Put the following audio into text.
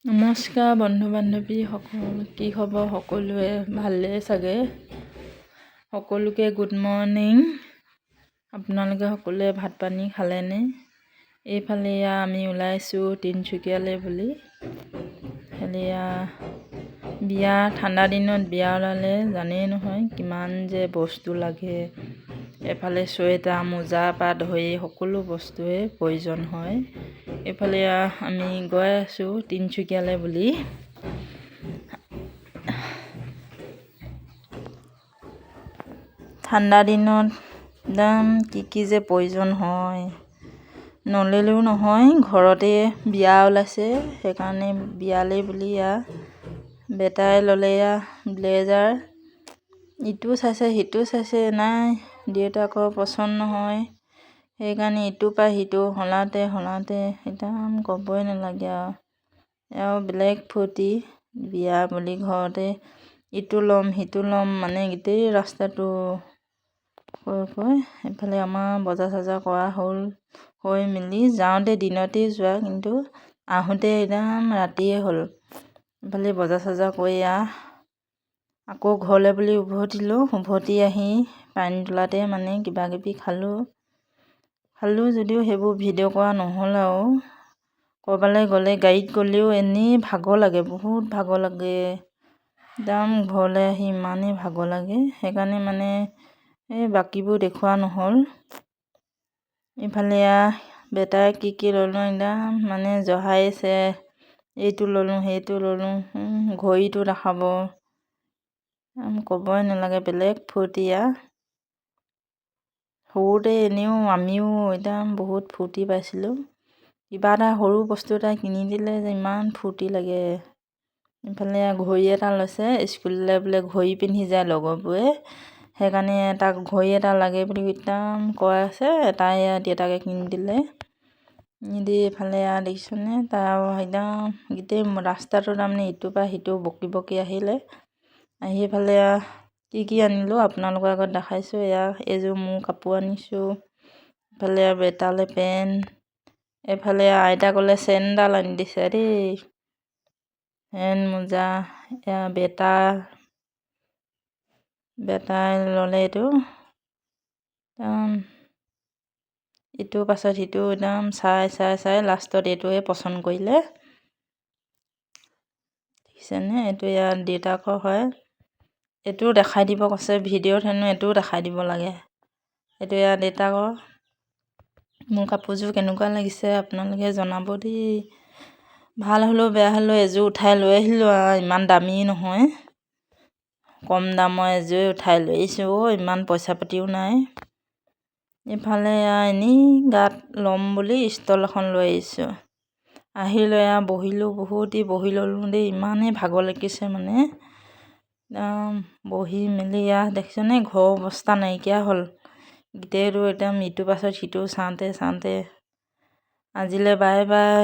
নমস্কাৰ বন্ধু বান্ধৱী সকলো, কি খবৰ? সকলোৱে ভালেই চাগে। সকলোকে গুড মৰ্ণিং। আপোনালোকে সকলোৱে ভাত পানী খালেনে? এইফালে আমি ওলাইছোঁ তিনিচুকীয়ালৈ বুলি। বিয়া ঠাণ্ডা দিনত বিয়া ওলালে জানেই নহয় কিমান যে বস্তু লাগে। এফালে চুৱেটাৰ মোজা পৰা ধৰি সকলো বস্তুৱে প্ৰয়োজন হয়। এইফালে আমি গৈ আছোঁ তিনিচুকীয়ালৈ বুলি। ঠাণ্ডা দিনত একদম কি যে প্ৰয়োজন হয়, নল'লেও নহয়। ঘৰতে বিয়া ওলাইছে, সেইকাৰণে বিয়ালৈ বুলি বেটাই ল'লে ব্লেজাৰ। ইটো চাইছে সিটো চাইছে, নাই দেউতাকৰ পচন্দ নহয়। সেইকাৰণে ইটোৰ পৰা সিটো সলাওঁতে একদম ক'বই নালাগে আৰু বেলেগ ফূৰ্তি। বিয়া বুলি ঘৰতে ইটো ল'ম সিটো ল'ম, মানে গোটেই ৰাস্তাটো কৈ এইফালে আমাৰ বজাৰ চজাৰ কৰা হৈ মেলি যাওঁতে দিনতেই যোৱা, কিন্তু আহোঁতে একদম ৰাতিয়ে হ'ল। এইফালে বজাৰ চজাৰ কৰি আকৌ ঘৰলৈ বুলি উভতি আহি পানীতোলাতে মানে কিবা কিবি খালোঁ যদিও সেইবোৰ ভিডিঅ' কৰা নহ'ল। আৰু ক'ৰবালৈ গ'লে গাড়ীত গ'লেও এনেই ভাগৰ লাগে, বহুত ভাগৰ লাগে। একদম ঘৰলৈ আহি ইমানেই ভাগৰ লাগে, সেইকাৰণে মানে বাকীবোৰ দেখুওৱা নহ'ল। ইফালে বেটাই কি ল'লোঁ একদম মানে জহাইছে, এইটো ল'লোঁ সেইটো ল'লোঁ, ঘড়ীটো দেখাব, ক'বই নালাগে বেলেগ ফূৰ্তি। সৰুতে এনেও আমিও একদম বহুত ফূৰ্তি পাইছিলোঁ। কিবা এটা সৰু বস্তু এটা কিনি দিলে যে ইমান ফূৰ্তি লাগে। ইফালে ঘড়ী এটা লৈছে, স্কুললৈ বোলে ঘড়ী পিন্ধি যায় লগৰবোৰে, সেইকাৰণে তাক ঘড়ী এটা লাগে বুলি একদম কৈ আছে। তাই দেউতাকে কিনি দিলে। নিদি এইফালে দেখিছোঁনে তাৰ একদম গোটেই ৰাস্তাটো তাৰমানে ইটোৰ পৰা সিটো বকি আহিলে। আহি এইফালে কি আনিলোঁ আপোনালোকৰ আগত দেখাইছোঁ। এইযোৰ মোৰ কাপোৰ আনিছোঁ, এইফালে বেটালৈ পেণ্ট, এইফালে আইতাকলৈ চেইনডাল আনি দিছে দেই, পেণ্ট মোজা। বেটাই ল'লে এইটো একদম ইটোৰ পাছত সিটো একদম চাই লাষ্টত এইটোৱে পচন্দ কৰিলে। দেখিছেনে? এইটো দেউতাকৰ হয়। এইটোও দেখাই দিব কৈছে ভিডিঅ'ত, হেনো এইটোও দেখাই দিব লাগে। এইটো দেউতাকৰ। মোৰ কাপোৰযোৰ কেনেকুৱা লাগিছে আপোনালোকে জনাব দেই। ভাল হ'লেও বেয়া হ'লেও এযোৰ উঠাই লৈ আহিলোঁ ইমান দামী নহয়, কম দামৰ এযোৰে উঠাই লৈ আহিছোঁ। ইমান পইচা পাতিও নাই। এইফালে এনেই গাত ল'ম বুলি ষ্টল এখন লৈ আহিছোঁ। আহি লৈ বহিলোঁ, বহুত বহি ল'লোঁ দেই, ইমানেই ভাগৰ লাগিছে মানে। একদম বহি মেলি দেখিছেনে ঘৰৰ অৱস্থা নাইকিয়া হ'ল। গোটেইটো একদম ইটোৰ পাছত সিটো চাওঁতে আজিলৈ বাই বাই।